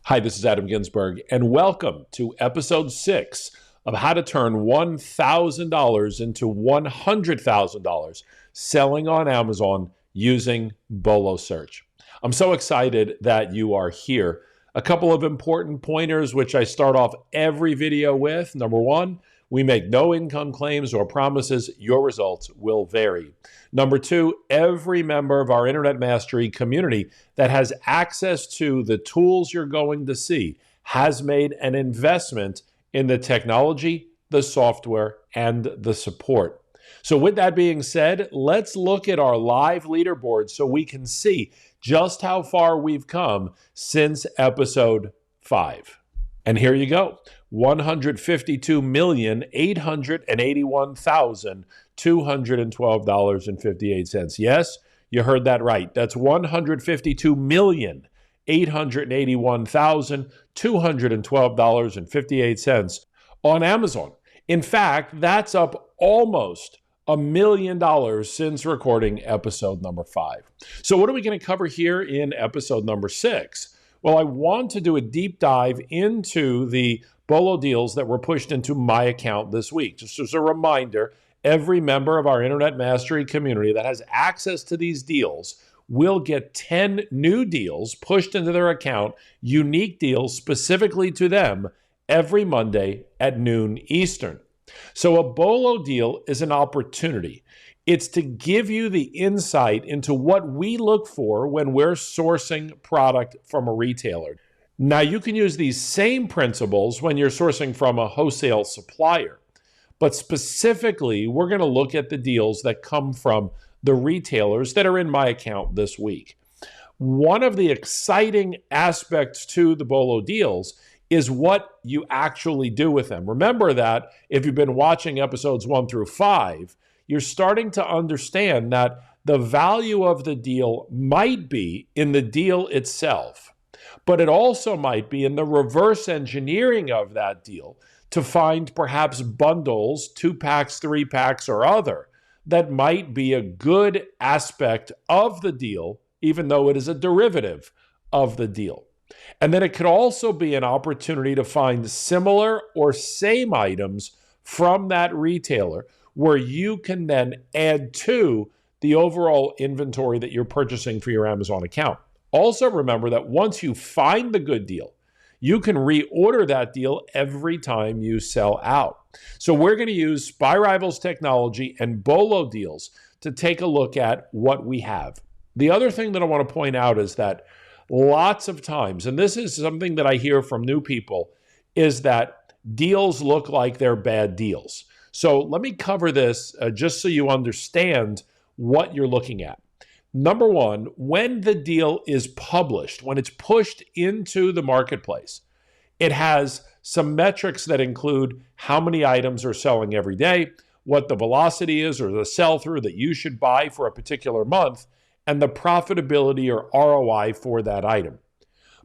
Hi, this is Adam Ginsberg, and welcome to episode 6 of how to turn $1,000 into $100,000 selling on Amazon using BOLO search. I'm so excited that you are here. A couple of important pointers which I start off every video with. Number one, we make no income claims or promises. Your results will vary. Number two, every member of our Internet Mastery community that has access to the tools you're going to see has made an investment in the technology, the software, and the support. So with that being said, let's look at our live leaderboard so we can see just how far we've come since episode 5. And here you go, $152,881,212.58. Yes, you heard that right. That's $152,881,212.58 on Amazon. In fact, that's up almost $1 million since recording episode number 5. So what are we going to cover here in episode number 6? Well, I want to do a deep dive into the BOLO deals that were pushed into my account this week. Just as a reminder, every member of our Internet Mastery community that has access to these deals will get 10 new deals pushed into their account, unique deals specifically to them, every Monday at noon Eastern. So a BOLO deal is an opportunity. It's to give you the insight into what we look for when we're sourcing product from a retailer. Now, you can use these same principles when you're sourcing from a wholesale supplier, but specifically, we're going to look at the deals that come from the retailers that are in my account this week. One of the exciting aspects to the BOLO deals is what you actually do with them. Remember that if you've been watching episodes 1 through 5, you're starting to understand that the value of the deal might be in the deal itself, but it also might be in the reverse engineering of that deal to find perhaps bundles, 2-packs, 3-packs, or other, that might be a good aspect of the deal, even though it is a derivative of the deal. And then it could also be an opportunity to find similar or same items from that retailer where you can then add to the overall inventory that you're purchasing for your Amazon account. Also remember that once you find the good deal, you can reorder that deal every time you sell out. So we're going to use Spy Rivals technology and BOLO deals to take a look at what we have. The other thing that I want to point out is that lots of times, and this is something that I hear from new people, is that deals look like they're bad deals. So let me cover this just so you understand what you're looking at. Number one, when the deal is published, when it's pushed into the marketplace, it has some metrics that include how many items are selling every day, what the velocity is or the sell-through that you should buy for a particular month, and the profitability or ROI for that item.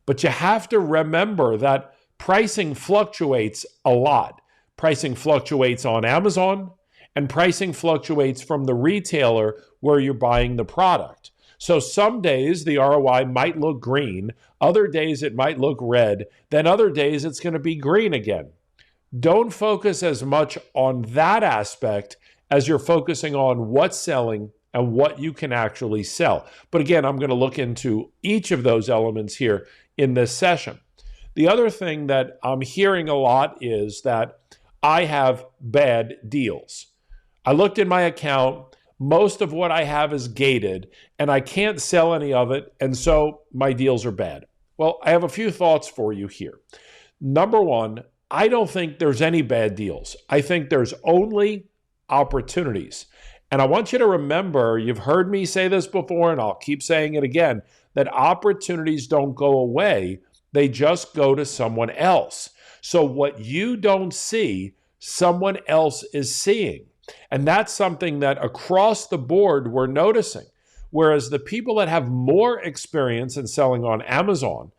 But you have to remember that pricing fluctuates a lot. Pricing fluctuates on Amazon, and pricing fluctuates from the retailer where you're buying the product. So some days the ROI might look green, other days it might look red, then other days it's going to be green again. Don't focus as much on that aspect as you're focusing on what's selling and what you can actually sell. But again, I'm going to look into each of those elements here in this session. The other thing that I'm hearing a lot is that I have bad deals. I looked in my account, most of what I have is gated, and I can't sell any of it, and so my deals are bad. Well, I have a few thoughts for you here. Number one, I don't think there's any bad deals. I think there's only opportunities. And I want you to remember, you've heard me say this before, and I'll keep saying it again, that opportunities don't go away. They just go to someone else. So what you don't see, someone else is seeing. And that's something that across the board we're noticing. Whereas the people that have more experience in selling on Amazon,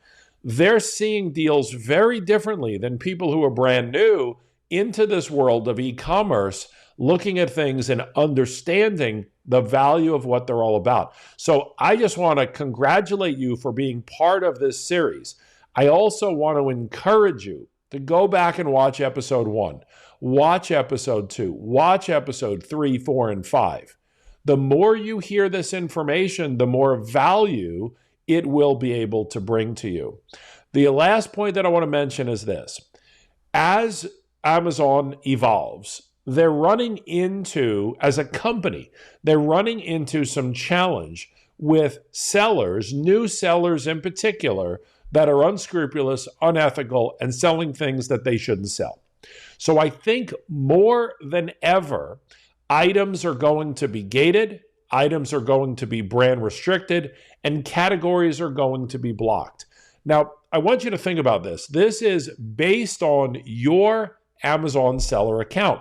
they're seeing deals very differently than people who are brand new into this world of e-commerce, looking at things and understanding the value of what they're all about. So I just want to congratulate you for being part of this series. I also want to encourage you to go back and watch episode 1, watch episode 2, watch episode 3, 4, and 5. The more you hear this information, the more value it will be able to bring to you. The last point that I want to mention is this. As Amazon evolves, they're running into, as a company, they're running into some challenge with sellers, new sellers in particular, that are unscrupulous, unethical, and selling things that they shouldn't sell. So I think more than ever, items are going to be gated, items are going to be brand restricted, and categories are going to be blocked. Now, I want you to think about this. This is based on your Amazon seller account.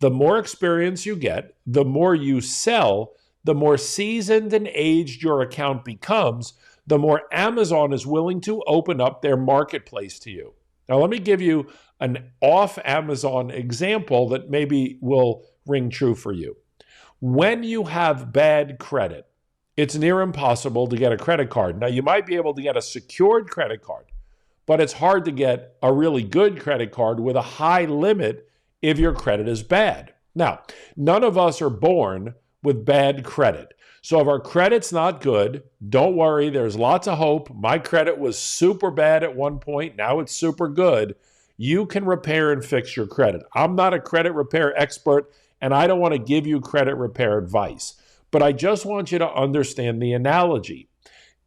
The more experience you get, the more you sell, the more seasoned and aged your account becomes, the more Amazon is willing to open up their marketplace to you. Now, let me give you an off-Amazon example that maybe will ring true for you. When you have bad credit, it's near impossible to get a credit card. Now, you might be able to get a secured credit card, but it's hard to get a really good credit card with a high limit if your credit is bad. Now, none of us are born with bad credit. So if our credit's not good, don't worry, there's lots of hope. My credit was super bad at one point, now it's super good. You can repair and fix your credit. I'm not a credit repair expert, and I don't want to give you credit repair advice, but I just want you to understand the analogy.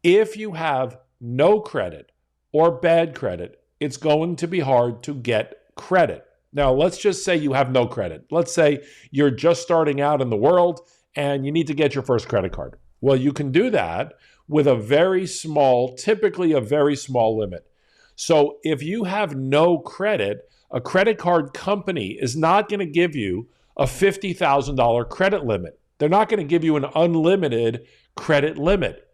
If you have no credit or bad credit, it's going to be hard to get credit. Now, let's just say you have no credit. Let's say you're just starting out in the world and you need to get your first credit card. Well, you can do that with a very small, typically a very small limit. So if you have no credit, a credit card company is not going to give you a $50,000 credit limit. They're not going to give you an unlimited credit limit.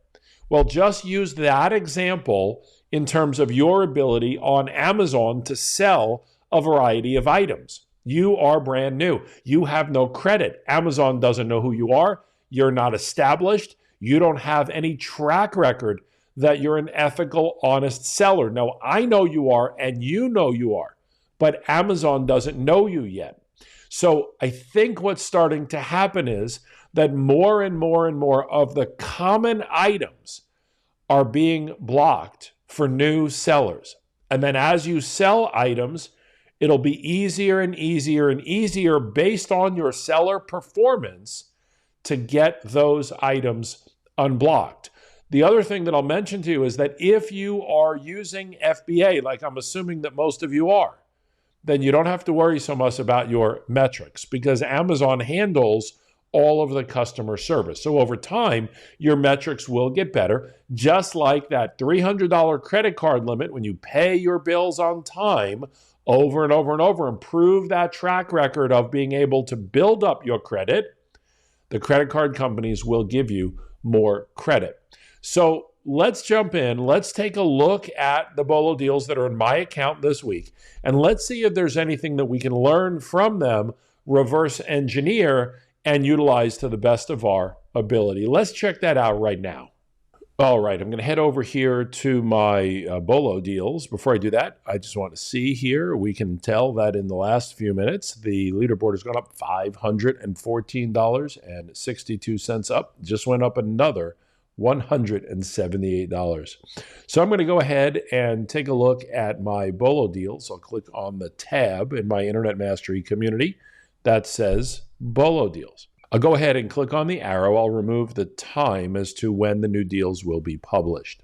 Well, just use that example in terms of your ability on Amazon to sell a variety of items. You are brand new. You have no credit. Amazon doesn't know who you are. You're not established. You don't have any track record that you're an ethical, honest seller. Now, I know you are, and you know you are, but Amazon doesn't know you yet. So I think what's starting to happen is that more and more and more of the common items are being blocked for new sellers. And then as you sell items, it'll be easier and easier and easier based on your seller performance to get those items unblocked. The other thing that I'll mention to you is that if you are using FBA, like I'm assuming that most of you are, then you don't have to worry so much about your metrics because Amazon handles all of the customer service. So over time, your metrics will get better, just like that $300 credit card limit when you pay your bills on time over and over and over and prove that track record of being able to build up your credit, the credit card companies will give you more credit. So let's jump in. Let's take a look at the BOLO deals that are in my account this week, and let's see if there's anything that we can learn from them, reverse engineer, and utilize to the best of our ability. Let's check that out right now. All right, I'm going to head over here to my BOLO deals. Before I do that, I just want to see here, we can tell that in the last few minutes, the leaderboard has gone up $514.62 up. Just went up another $178. So I'm going to go ahead and take a look at my BOLO deals. I'll click on the tab in my Internet Mastery community that says BOLO deals. I'll go ahead and click on the arrow. I'll remove the time as to when the new deals will be published.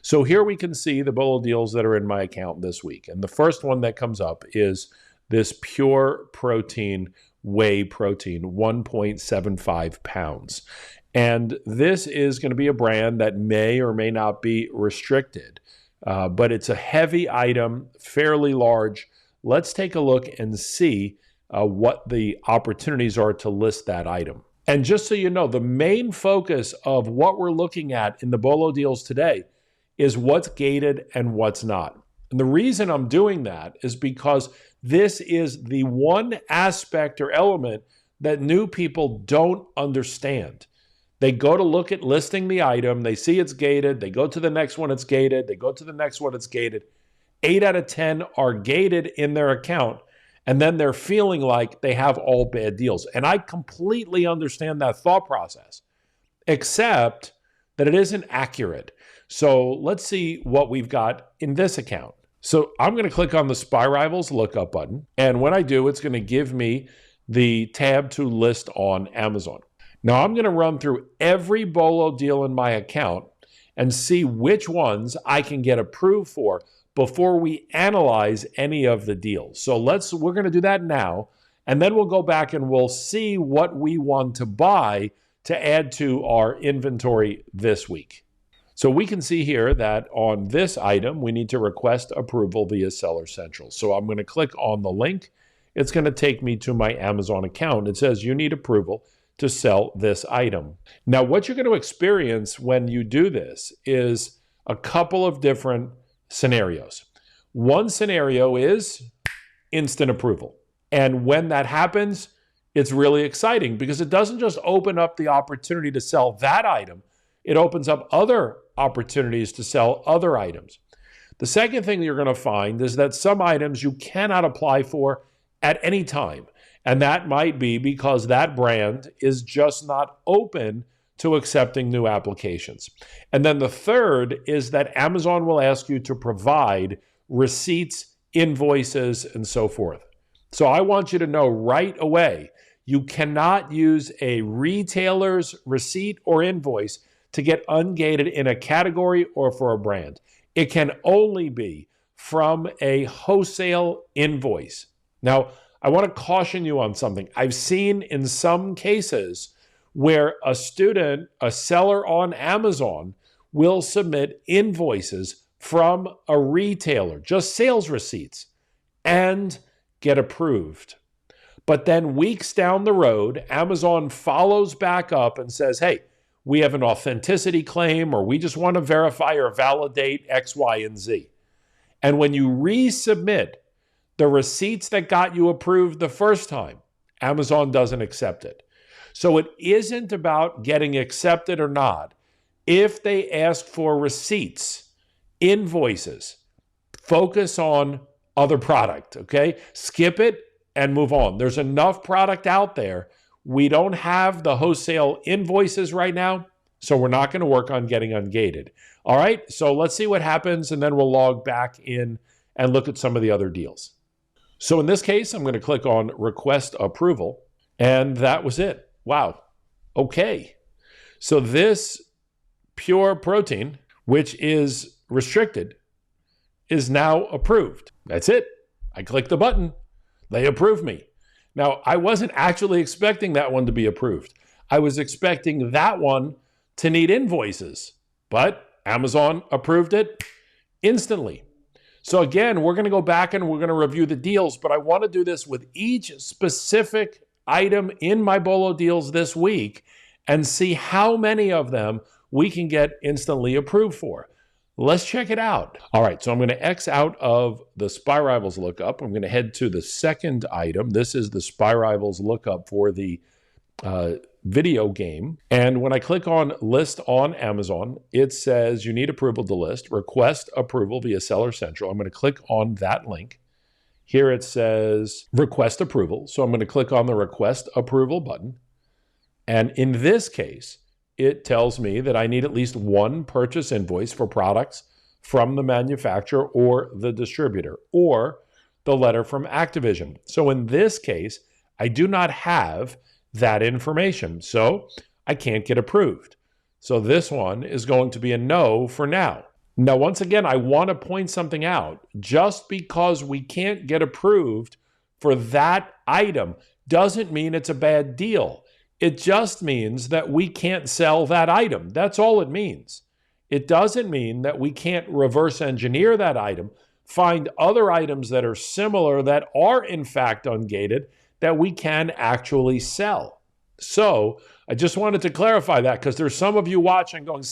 So here we can see the BOLO deals that are in my account this week. And the first one that comes up is this pure protein whey protein, 1.75 pounds. And this is going to be a brand that may or may not be restricted, but it's a heavy item, fairly large. Let's take a look and see what the opportunities are to list that item. And just so you know, the main focus of what we're looking at in the BOLO deals today is what's gated and what's not. And the reason I'm doing that is because this is the one aspect or element that new people don't understand. They go to look at listing the item. They see it's gated. They go to the next one, it's gated. They go to the next one, it's gated. 8 out of 10 are gated in their account. And then they're feeling like they have all bad deals. And I completely understand that thought process, except that it isn't accurate. So let's see what we've got in this account. So I'm going to click on the Spy Rivals lookup button. And when I do, it's going to give me the tab to list on Amazon. Now I'm going to run through every BOLO deal in my account and see which ones I can get approved for before we analyze any of the deals. So we're going to do that now, and then we'll go back and we'll see what we want to buy to add to our inventory this week. So we can see here that on this item, we need to request approval via Seller Central. So I'm going to click on the link. It's going to take me to my Amazon account. It says you need approval to sell this item. Now, what you're going to experience when you do this is a couple of different scenarios. One scenario is instant approval. And when that happens, it's really exciting because it doesn't just open up the opportunity to sell that item, it opens up other opportunities to sell other items. The second thing you're going to find is that some items you cannot apply for at any time. And that might be because that brand is just not open to accepting new applications. And then the third is that Amazon will ask you to provide receipts, invoices, and so forth. So I want you to know right away, you cannot use a retailer's receipt or invoice to get ungated in a category or for a brand. It can only be from a wholesale invoice. Now, I want to caution you on something. I've seen in some cases where a seller on Amazon will submit invoices from a retailer, just sales receipts, and get approved. But then weeks down the road, Amazon follows back up and says, hey, we have an authenticity claim, or we just want to verify or validate X, Y, and Z. And when you resubmit the receipts that got you approved the first time, Amazon doesn't accept it. So it isn't about getting accepted or not. If they ask for receipts, invoices, focus on other product, okay? Skip it and move on. There's enough product out there. We don't have the wholesale invoices right now, so we're not going to work on getting ungated. All right, so let's see what happens, and then we'll log back in and look at some of the other deals. So in this case, I'm going to click on Request Approval, and that was it. Wow. Okay. So this pure protein, which is restricted, is now approved. That's it. I click the button. They approve me. Now, I wasn't actually expecting that one to be approved. I was expecting that one to need invoices, but Amazon approved it instantly. So again, we're going to go back and we're going to review the deals, but I want to do this with each specific item in my BOLO deals this week and see how many of them we can get instantly approved for. Let's check it out. All right, so I'm going to X out of the Spy Rivals lookup. I'm going to head to the second item. This is the Spy Rivals lookup for the video game. And when I click on List on Amazon, it says you need approval to list. Request approval via Seller Central. I'm going to click on that link. Here it says Request Approval. So I'm going to click on the Request Approval button. And in this case, it tells me that I need at least one purchase invoice for products from the manufacturer or the distributor, or the letter from Activision. So in this case, I do not have that information, so I can't get approved. So this one is going to be a no for now. Now, once again, I want to point something out. Just because we can't get approved for that item doesn't mean it's a bad deal. It just means that we can't sell that item. That's all it means. It doesn't mean that we can't reverse engineer that item, find other items that are similar that are in fact ungated that we can actually sell. So I just wanted to clarify that because there's some of you watching going,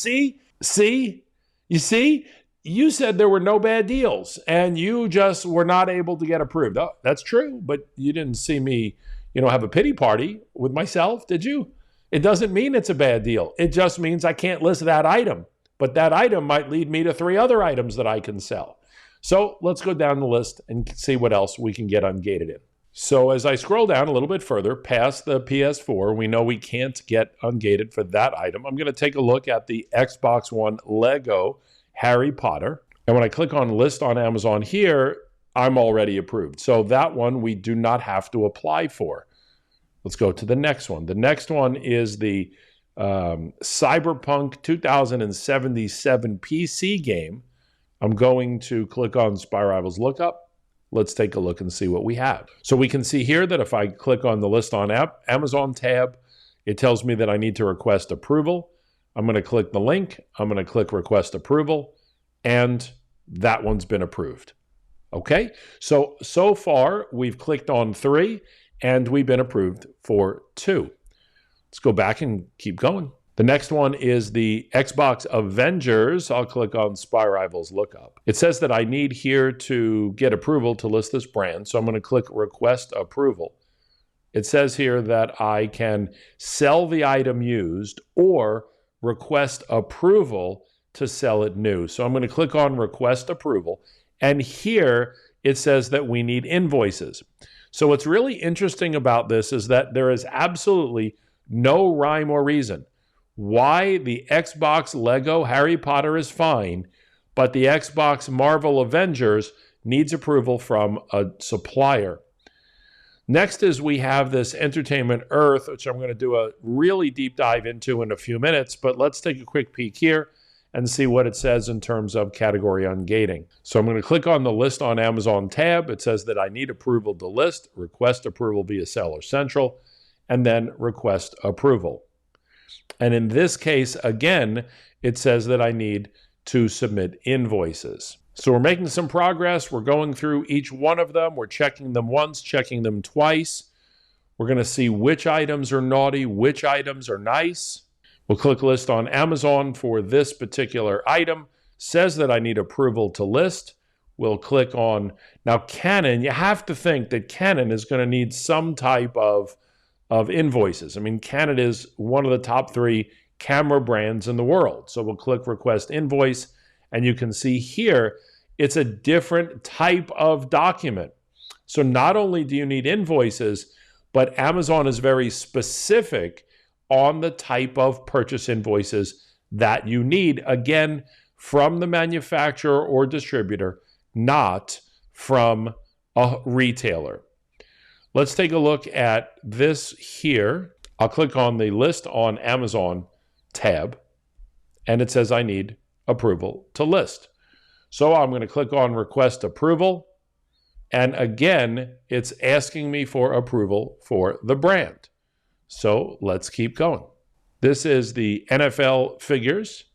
you see, you said there were no bad deals and you just were not able to get approved. Oh, that's true, but you didn't see me have a pity party with myself, did you? It doesn't mean it's a bad deal. It just means I can't list that item, but that item might lead me to 3 other items that I can sell. So let's go down the list and see what else we can get ungated in. So as I scroll down a little bit further past the PS4, we know we can't get ungated for that item. I'm going to take a look at the Xbox One Lego Harry Potter. And when I click on list on Amazon here, I'm already approved. So that one we do not have to apply for. Let's go to the next one. The next one is the Cyberpunk 2077 PC game. I'm going to click on Spy Rivals Lookup. Let's take a look and see what we have. So we can see here that if I click on the list on Amazon tab, it tells me that I need to request approval. I'm going to click the link. I'm going to click request approval, and that one's been approved. Okay, so far we've clicked on 3 and we've been approved for 2. Let's go back and keep going. The next one is the Xbox Avengers. I'll click on Spy Rivals Lookup. It says that I need here to get approval to list this brand, so I'm going to click request approval. It says here that I can sell the item used or request approval to sell it new. So I'm going to click on request approval. And here it says that we need invoices. So what's really interesting about this is that there is absolutely no rhyme or reason why the Xbox Lego Harry Potter is fine, but the Xbox Marvel Avengers needs approval from a supplier. Next is we have this Entertainment Earth, which I'm going to do a really deep dive into in a few minutes, but let's take a quick peek here and see what it says in terms of category ungating. So I'm going to click on the list on Amazon tab. It says that I need approval to list, request approval via Seller Central, and then request approval. And in this case, again, it says that I need to submit invoices. So we're making some progress. We're going through each one of them. We're checking them once, checking them twice. We're going to see which items are naughty, which items are nice. We'll click list on Amazon for this particular item. Says that I need approval to list. We'll click on, now Canon, you have to think that Canon is going to need some type of invoices. I mean, Canon is one of the top 3 camera brands in the world. So we'll click request invoice, and you can see here, it's a different type of document. So not only do you need invoices, but Amazon is very specific on the type of purchase invoices that you need, again, from the manufacturer or distributor, not from a retailer. Let's take a look at this here. I'll click on the list on Amazon tab, and it says I need approval to list. So I'm going to click on request approval, and again, it's asking me for approval for the brand. So let's keep going. This is the NFL figures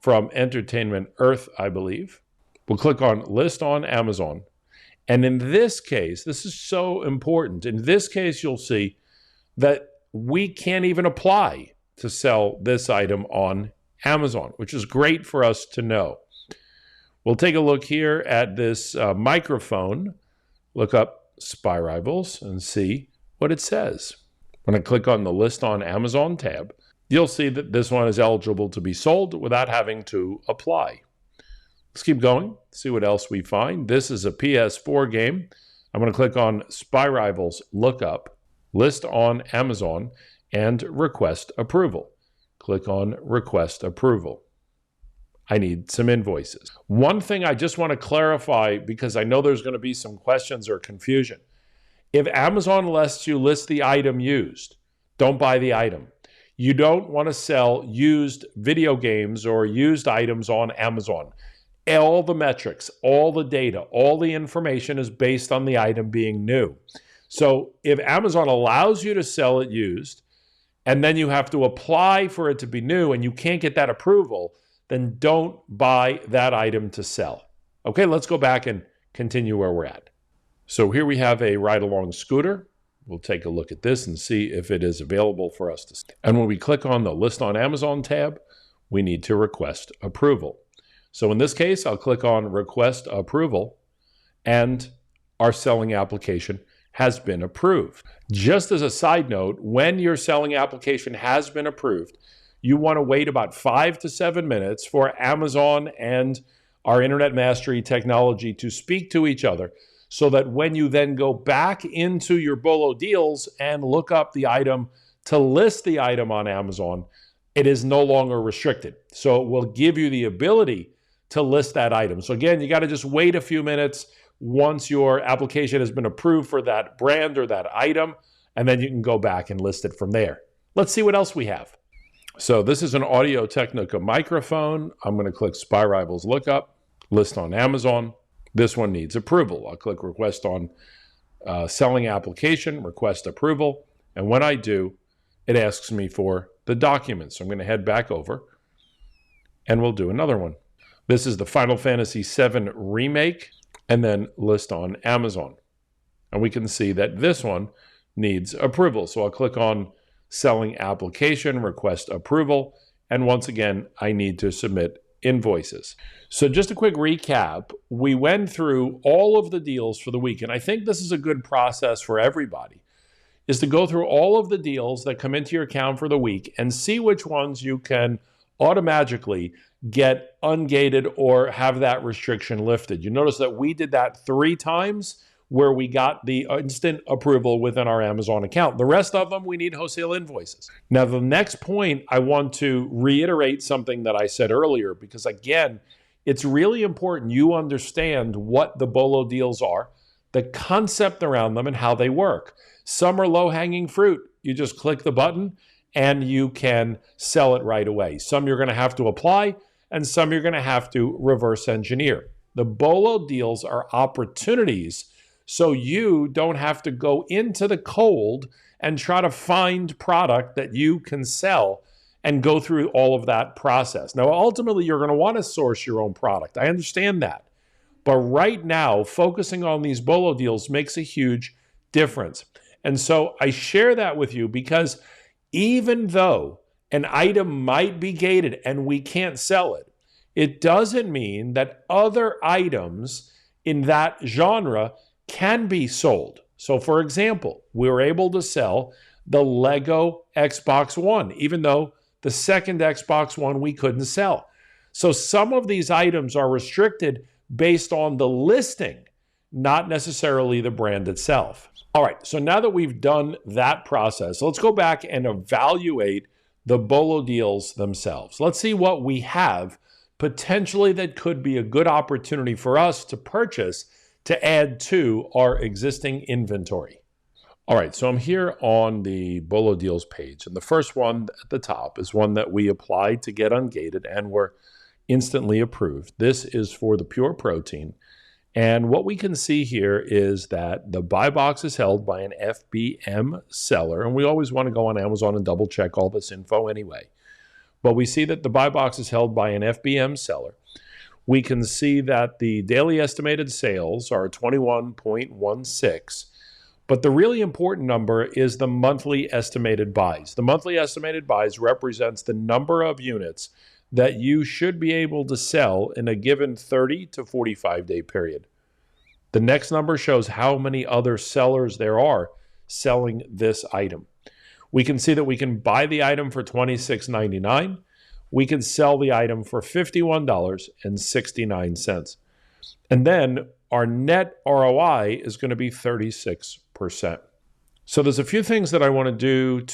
from Entertainment Earth, I believe. We'll click on list on Amazon. And in this case, this is so important. In this case, you'll see that we can't even apply to sell this item on Amazon, which is great for us to know. We'll take a look here at this microphone, look up Spy Rivals, and see what it says. When I click on the list on Amazon tab, you'll see that this one is eligible to be sold without having to apply. Let's keep going, see what else we find. This is a PS4 game. I'm going to click on Spy Rivals Lookup, list on Amazon, and request approval. Click on request approval. I need some invoices. One thing I just want to clarify, because I know there's going to be some questions or confusion. If Amazon lets you list the item used, don't buy the item. You don't want to sell used video games or used items on Amazon. All the metrics, all the data, all the information is based on the item being new. So if Amazon allows you to sell it used, and then you have to apply for it to be new and you can't get that approval, then don't buy that item to sell. Okay, let's go back and continue where we're at. So here we have a ride-along scooter. We'll take a look at this and see if it is available for us to. And when we click on the list on Amazon tab, we need to request approval. So in this case, I'll click on request approval, and our selling application has been approved. Just as a side note, when your selling application has been approved, you want to wait about 5 to 7 minutes for Amazon and our Internet Mastery technology to speak to each other, so that when you then go back into your BOLO deals and look up the item to list the item on Amazon, it is no longer restricted. So it will give you the ability to list that item. So again, you got to just wait a few minutes once your application has been approved for that brand or that item, and then you can go back and list it from there. Let's see what else we have. So this is an Audio-Technica microphone. I'm going to click Spy Rivals Lookup, list on Amazon. This one needs approval. I'll click Request on Selling Application, Request Approval. And when I do, it asks me for the documents. So I'm going to head back over and we'll do another one. This is the Final Fantasy VII Remake, and then list on Amazon. And we can see that this one needs approval. So I'll click on Selling Application, Request Approval. And once again, I need to submit invoices. So just a quick recap, we went through all of the deals for the week. And I think this is a good process for everybody, is to go through all of the deals that come into your account for the week and see which ones you can automatically get ungated or have that restriction lifted. You notice that we did that 3 times where we got the instant approval within our Amazon account. The rest of them, we need wholesale invoices. Now, the next point, I want to reiterate something that I said earlier, because again, it's really important you understand what the BOLO deals are, the concept around them, and how they work. Some are low-hanging fruit. You just click the button and you can sell it right away. Some you're going to have to apply, and some you're going to have to reverse engineer. The BOLO deals are opportunities, so you don't have to go into the cold and try to find product that you can sell and go through all of that process. Now, ultimately, you're going to want to source your own product. I understand that. But right now, focusing on these BOLO deals makes a huge difference. And so I share that with you because even though an item might be gated and we can't sell it, it doesn't mean that other items in that genre can be sold. So for example, we were able to sell the Lego Xbox One, even though the second Xbox One we couldn't sell. So some of these items are restricted based on the listing, not necessarily the brand itself. All right, so now that we've done that process, let's go back and evaluate the BOLO deals themselves. Let's see what we have potentially that could be a good opportunity for us to purchase to add to our existing inventory. All right, so I'm here on the BOLO deals page, and the first one at the top is one that we applied to get ungated and were instantly approved. This is for the pure protein. And what we can see here is that the buy box is held by an FBM seller. And we always want to go on Amazon and double check all this info anyway. But we see that the buy box is held by an FBM seller. We can see that the daily estimated sales are 21.16. But the really important number is the monthly estimated buys. The monthly estimated buys represents the number of units that you should be able to sell in a given 30 to 45 day period. The next number shows how many other sellers there are selling this item. We can see that we can buy the item for $26.99. We can sell the item for $51.69. And then our net ROI is going to be 36%. So there's a few things that I want to do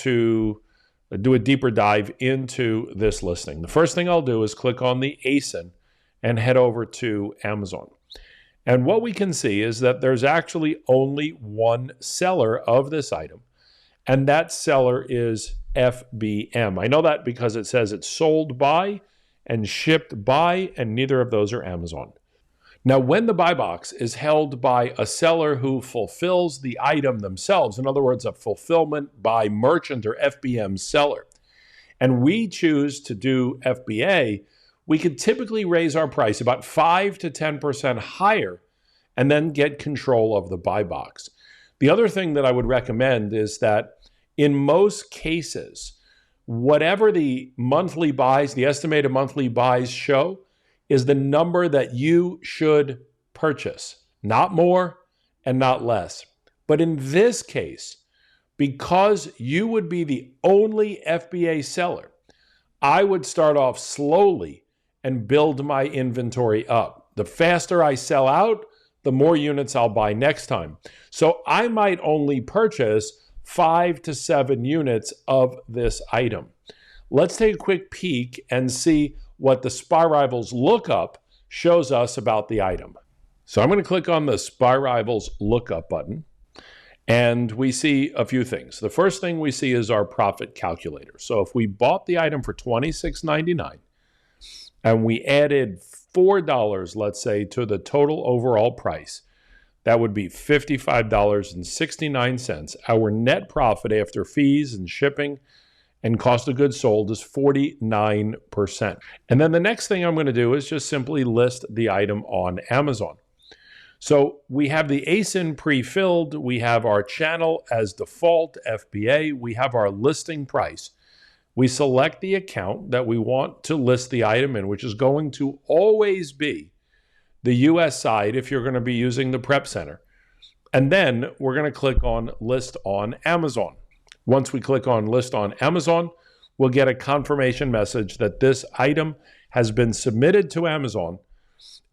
a deeper dive into this listing. The first thing I'll do is click on the ASIN and head over to Amazon. And what we can see is that there's actually only one seller of this item, and that seller is FBM. I know that because it says it's sold by and shipped by, and neither of those are Amazon. Now, when the buy box is held by a seller who fulfills the item themselves, in other words, a fulfillment by merchant or FBM seller, and we choose to do FBA, we could typically raise our price about 5 to 10% higher and then get control of the buy box. The other thing that I would recommend is that in most cases, whatever the monthly buys, the estimated monthly buys show, is the number that you should purchase, not more and not less. But in this case, because you would be the only FBA seller, I would start off slowly and build my inventory up. The faster I sell out, the more units I'll buy next time. So I might only purchase 5 to 7 units of this item. Let's take a quick peek and see what the Spy Rivals lookup shows us about the item. So I'm going to click on the Spy Rivals lookup button, and we see a few things. The first thing we see is our profit calculator. So if we bought the item for $26.99 and we added $4, let's say, to the total overall price, that would be $55.69. Our net profit after fees and shipping and cost of goods sold is 49%. And then the next thing I'm going to do is just simply list the item on Amazon. So we have the ASIN pre-filled, we have our channel as default FBA, we have our listing price. We select the account that we want to list the item in, which is going to always be the US side if you're going to be using the Prep Center. And then we're going to click on List on Amazon. Once we click on List on Amazon, we'll get a confirmation message that this item has been submitted to Amazon.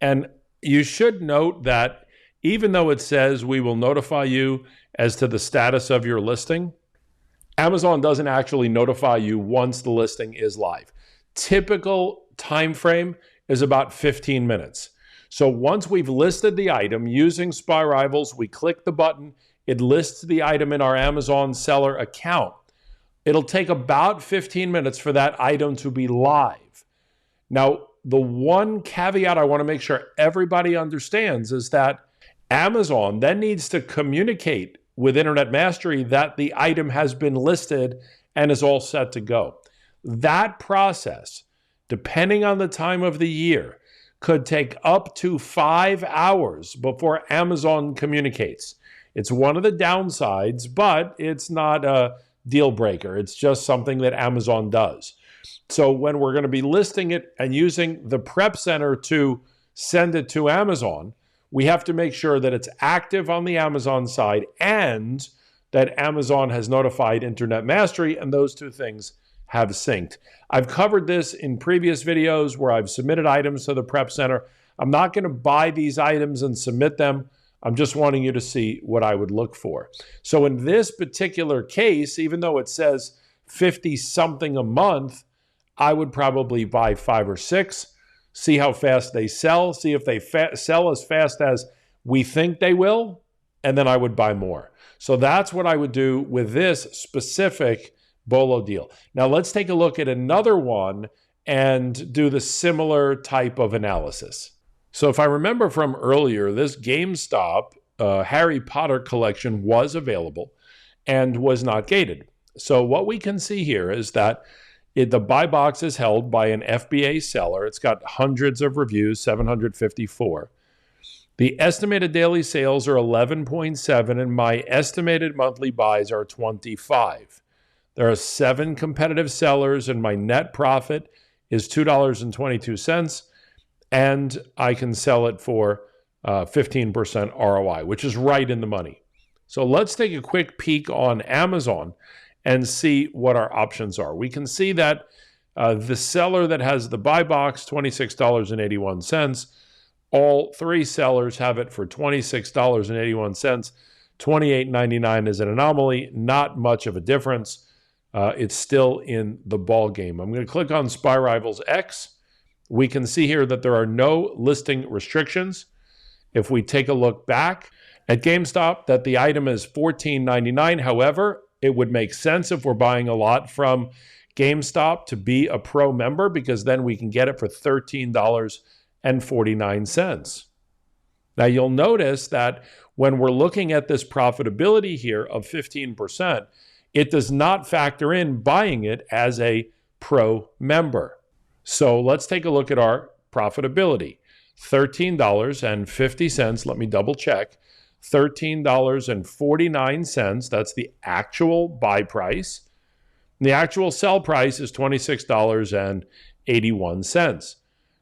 And you should note that even though it says we will notify you as to the status of your listing, Amazon doesn't actually notify you once the listing is live. Typical time frame is about 15 minutes. So once we've listed the item using Spy Rivals, we click the button, it lists the item in our Amazon seller account. It'll take about 15 minutes for that item to be live. Now, the one caveat I want to make sure everybody understands is that Amazon then needs to communicate with Internet Mastery that the item has been listed and is all set to go. That process, depending on the time of the year, could take up to 5 hours before Amazon communicates. It's one of the downsides, but it's not a deal breaker. It's just something that Amazon does. So when we're going to be listing it and using the Prep Center to send it to Amazon, we have to make sure that it's active on the Amazon side and that Amazon has notified Internet Mastery, and those two things have synced. I've covered this in previous videos where I've submitted items to the Prep Center. I'm not going to buy these items and submit them. I'm just wanting you to see what I would look for. So in this particular case, even though it says 50 something a month, I would probably buy 5 or 6, see how fast they sell, see if they sell as fast as we think they will, and then I would buy more. So that's what I would do with this specific BOLO deal. Now let's take a look at another one and do the similar type of analysis. So if I remember from earlier, this GameStop Harry Potter collection was available and was not gated. So what we can see here is that the buy box is held by an FBA seller. It's got hundreds of reviews, 754. The estimated daily sales are 11.7, and my estimated monthly buys are 25. There are 7 competitive sellers, and my net profit is $2.22, and I can sell it for 15% ROI, which is right in the money. So let's take a quick peek on Amazon and see what our options are. We can see that the seller that has the buy box, $26.81, all 3 sellers have it for $26.81. $28.99 is an anomaly, not much of a difference. It's still in the ball game. I'm going to click on Spy Rivals X. We can see here that there are no listing restrictions. If we take a look back at GameStop, that the item is $14.99. However, it would make sense if we're buying a lot from GameStop to be a pro member, because then we can get it for $13.49. Now you'll notice that when we're looking at this profitability here of 15%, it does not factor in buying it as a pro member. So let's take a look at our profitability. $13.50, let me double check. $13.49, that's the actual buy price. The actual sell price is $26.81.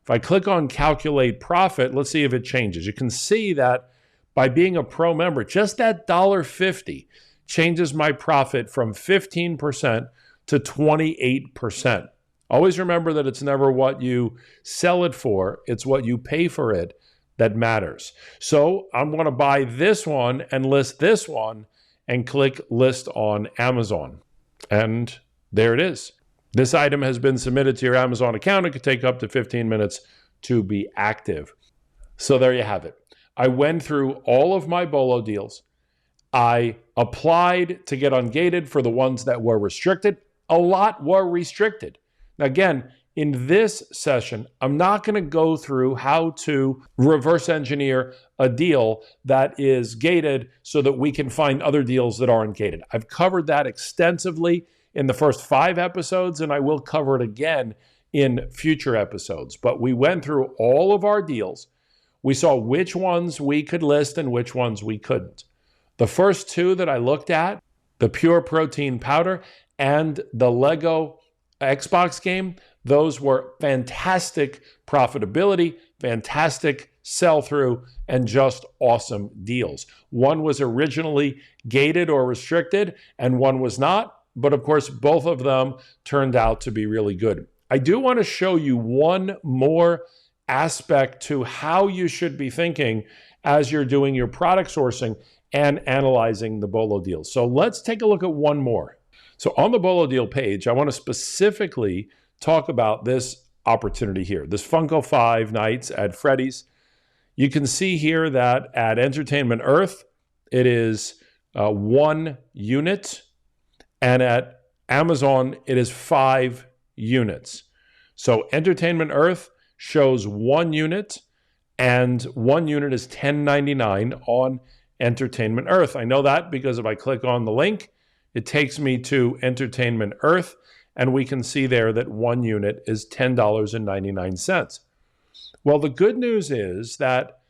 If I click on calculate profit, let's see if it changes. You can see that By being a pro member, just that $1.50 changes my profit from 15% to 28%. Always remember that it's never what you sell it for, it's what you pay for it that matters. So I'm going to buy this one and list this one and click list on Amazon. And there it is. This item has been submitted to your Amazon account. It could take up to 15 minutes to be active. So there you have it. I went through all of my BOLO deals. I applied to get ungated for the ones that were restricted. A lot were restricted. Now, again, in this session, I'm not going to go through how to reverse engineer a deal that is gated so that we can find other deals that aren't gated. I've covered that extensively in the first 5 episodes, and I will cover it again in future episodes. But we went through all of our deals. We saw which ones we could list and which ones we couldn't. The first 2 that I looked at, the pure protein powder and the Lego Xbox game, those were fantastic profitability, fantastic sell-through, and just awesome deals. One was originally gated or restricted, and one was not. But of course, both of them turned out to be really good. I do want to show you one more aspect to how you should be thinking as you're doing your product sourcing and analyzing the BOLO deals. So let's take a look at one more. So on the BOLO deal page, I want to specifically talk about this opportunity here, this Funko 5 nights at Freddy's. You can see here that at Entertainment Earth, it is 1 unit, and at Amazon, it is 5 units. So Entertainment Earth shows 1 unit, and 1 unit is $10.99 on Entertainment Earth. I know that because if I click on the link, it takes me to Entertainment Earth, and we can see there that 1 unit is $10.99. Well, the good news is that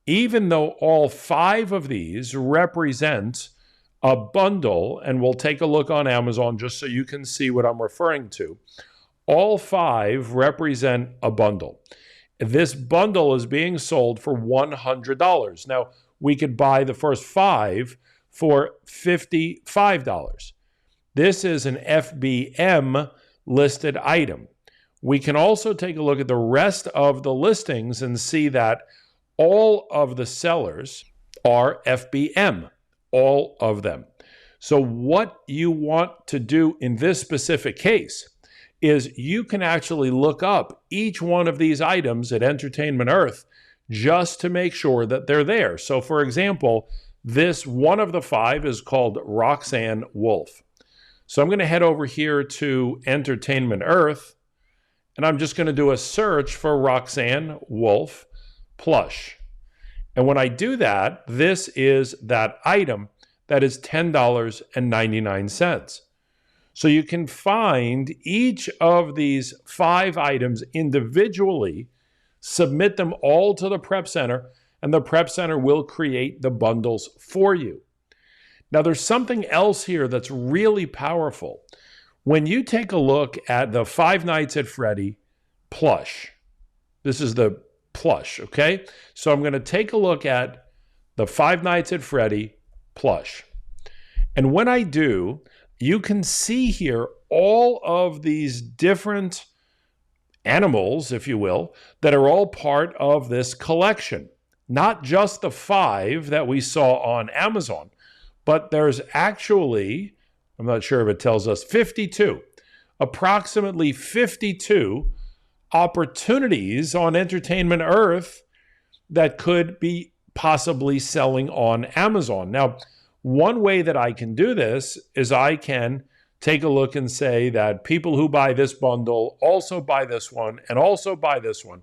even though all 5 of these represent a bundle, and we'll take a look on Amazon just so you can see what I'm referring to, all 5 represent a bundle. This bundle is being sold for $100. Now, we could buy the first 5 for $55. This is an FBM listed item. We can also take a look at the rest of the listings and see that all of the sellers are FBM, all of them. So what you want to do in this specific case is you can actually look up each one of these items at Entertainment Earth just to make sure that they're there. So for example, this one of the 5 is called Roxanne Wolf. So I'm going to head over here to Entertainment Earth, and I'm just going to do a search for Roxanne Wolf plush. And when I do that, this is that item that is $10.99. So you can find each of these 5 items individually, submit them all to the Prep Center, and the Prep Center will create the bundles for you. Now, there's something else here that's really powerful. When you take a look at the 5 Nights at Freddy plush, this is the plush, okay? So I'm going to take a look at the 5 Nights at Freddy plush. And when I do, you can see here all of these different animals, if you will, that are all part of this collection. Not just the 5 that we saw on Amazon, but there's actually, I'm not sure if it tells us, 52, approximately 52 opportunities on Entertainment Earth that could be possibly selling on Amazon. Now, one way that I can do this is I can take a look and say that people who buy this bundle also buy this one and also buy this one.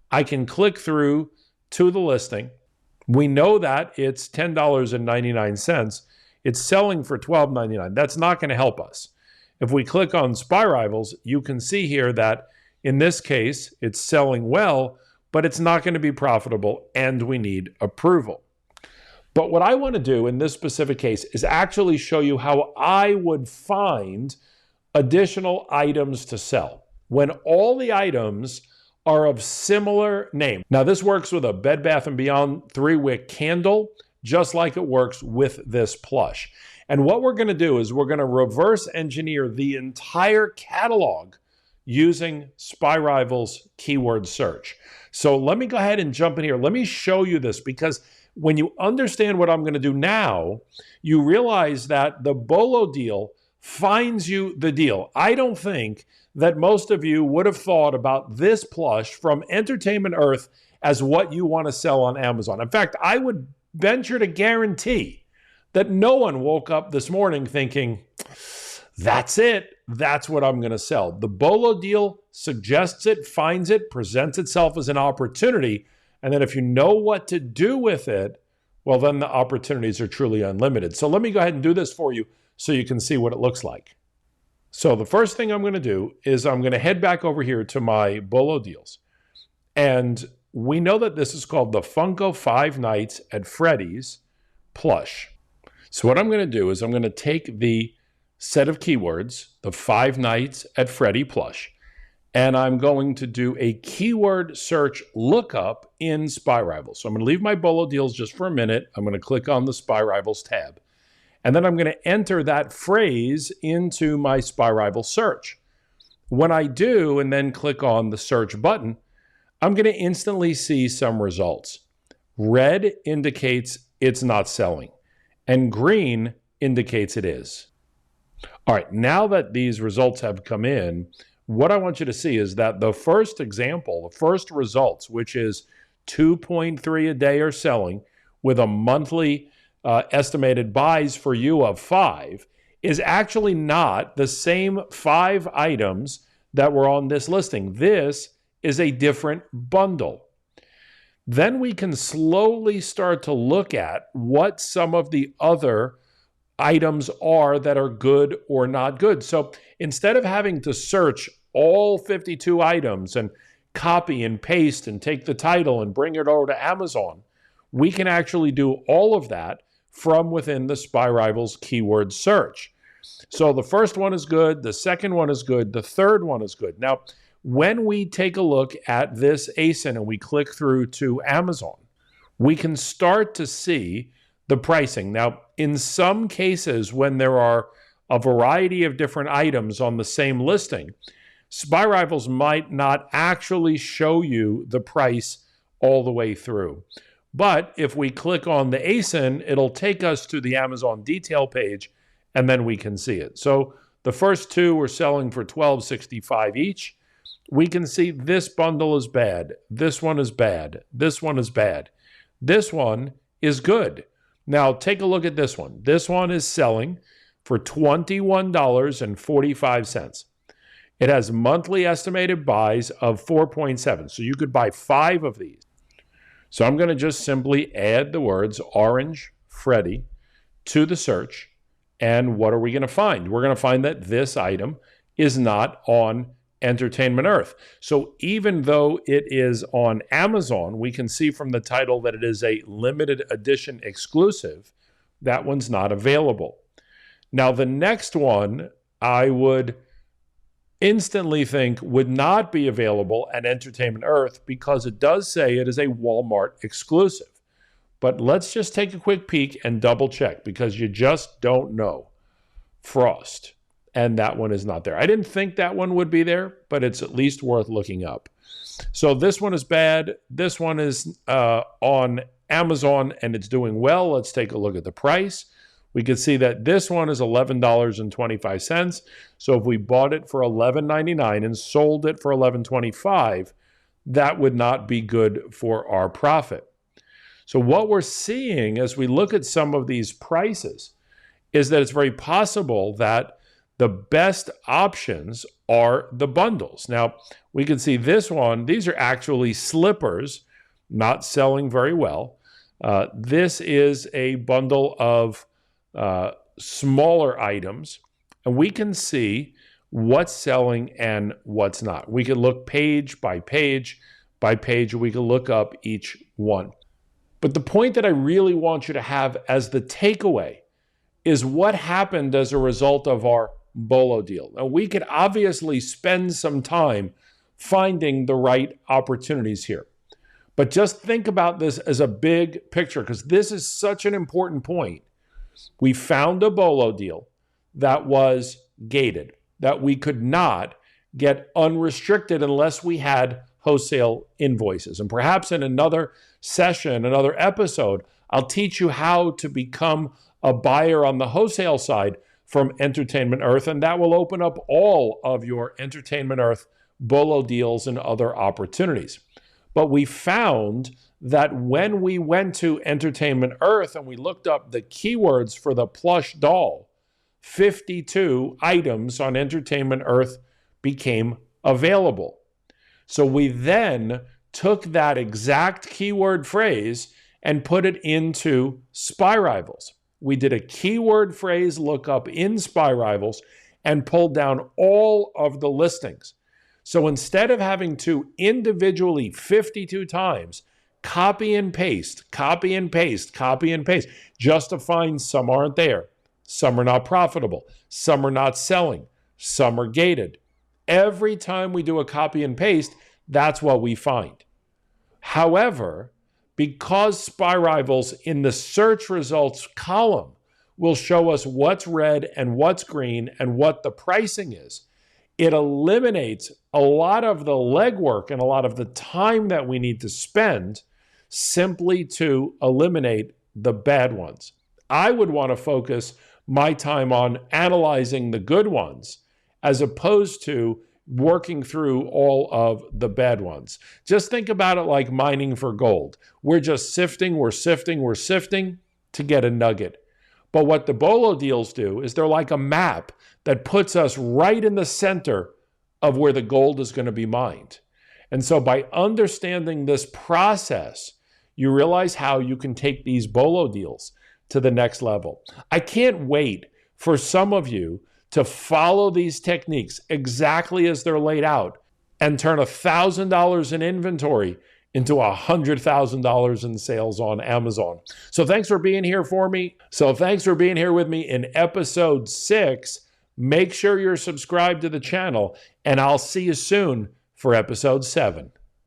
I can click through to the listing. We know that it's $10.99. It's selling for $12.99. That's not going to help us. If we click on Spy Rivals, you can see here that in this case, it's selling well, but it's not going to be profitable, and we need approval. But what I want to do in this specific case is actually show you how I would find additional items to sell when all the items are of similar name. Now, this works with a Bed Bath & Beyond 3-wick candle, just like it works with this plush. And what we're going to do is we're going to reverse engineer the entire catalog using SpyRival's keyword search. So let me go ahead and jump in here. Let me show you this, because when you understand what I'm going to do now, you realize that the BOLO deal finds you the deal. I don't think that most of you would have thought about this plush from Entertainment Earth as what you want to sell on Amazon. In fact, I would venture to guarantee that no one woke up this morning thinking, that's it. That's what I'm going to sell. The BOLO deal suggests it, finds it, presents itself as an opportunity. And then if you know what to do with it, well, then the opportunities are truly unlimited. So let me go ahead and do this for you so you can see what it looks like. So the first thing I'm going to do is I'm going to head back over here to my BOLO deals. And we know that this is called the Funko 5 Nights at Freddy's plush. So what I'm going to do is I'm going to take the set of keywords, the 5 Nights at Freddy plush, and I'm going to do a keyword search lookup in SpyRival. So I'm going to leave my BOLO deals just for a minute. I'm going to click on the SpyRivals tab. And then I'm going to enter that phrase into my SpyRival search. When I do, and then click on the search button, I'm going to instantly see some results. Red indicates it's not selling, and green indicates it is. All right, now that these results have come in, what I want you to see is that the first example, the first results, which is 2.3 a day are selling with a monthly estimated buys for you of 5, is actually not the same 5 items that were on this listing. This is a different bundle. Then we can slowly start to look at what some of the other items are that are good or not good. So instead of having to search all 52 items and copy and paste and take the title and bring it over to Amazon, we can actually do all of that from within the SpyRival's keyword search. So the first one is good, the second one is good, the third one is good. Now, when we take a look at this ASIN and we click through to Amazon, we can start to see the pricing. Now, in some cases, when there are a variety of different items on the same listing, SpyRivals might not actually show you the price all the way through. But if we click on the ASIN, it'll take us to the Amazon detail page, and then we can see it. So the first 2 were selling for $12.65 each. We can see this bundle is bad. This one is bad. This one is bad. This one is good. Now take a look at this one. This one is selling for $21.45. It has monthly estimated buys of 4.7. So you could buy 5 of these. So I'm going to just simply add the words Orange Freddy to the search. And what are we going to find? We're going to find that this item is not on Entertainment Earth. So even though it is on Amazon, we can see from the title that it is a limited edition exclusive. That one's not available. Now, the next one I would instantly think would not be available at Entertainment Earth because it does say it is a Walmart exclusive. But let's just take a quick peek and double check because you just don't know. Frost. And that one is not there. I didn't think that one would be there, but it's at least worth looking up. So this one is bad. This one is on Amazon and it's doing well. Let's take a look at the price. We can see that this one is $11.25. So if we bought it for $11.99 and sold it for $11.25, that would not be good for our profit. So what we're seeing as we look at some of these prices is that it's very possible that the best options are the bundles. Now, we can see this one. These are actually slippers, not selling very well. This is a bundle of smaller items, and we can see what's selling and what's not. We can look page by page by page. We can look up each one. But the point that I really want you to have as the takeaway is what happened as a result of our BOLO deal. Now, we could obviously spend some time finding the right opportunities here. But just think about this as a big picture, because this is such an important point. We found a BOLO deal that was gated, that we could not get unrestricted unless we had wholesale invoices. And perhaps in another session, another episode, I'll teach you how to become a buyer on the wholesale side from Entertainment Earth, and that will open up all of your Entertainment Earth BOLO deals and other opportunities. But we found that when we went to Entertainment Earth and we looked up the keywords for the plush doll, 52 items on Entertainment Earth became available. So we then took that exact keyword phrase and put it into Spy Rivals. We did a keyword phrase lookup in Spy Rivals and pulled down all of the listings. So instead of having to individually 52 times copy and paste, copy and paste, copy and paste, just to find some aren't there, some are not profitable, some are not selling, some are gated. Every time we do a copy and paste, that's what we find. However, because Spy Rivals in the search results column will show us what's red and what's green and what the pricing is, it eliminates a lot of the legwork and a lot of the time that we need to spend simply to eliminate the bad ones. I would want to focus my time on analyzing the good ones as opposed to working through all of the bad ones. Just think about it like mining for gold. We're just sifting to get a nugget. But what the BOLO deals do is they're like a map that puts us right in the center of where the gold is going to be mined. And so by understanding this process, you realize how you can take these BOLO deals to the next level. I can't wait for some of you to follow these techniques exactly as they're laid out and turn $1,000 in inventory into $100,000 in sales on Amazon. So thanks for being here for me. So thanks for being here with me in episode 6. Make sure you're subscribed to the channel, and I'll see you soon for episode 7.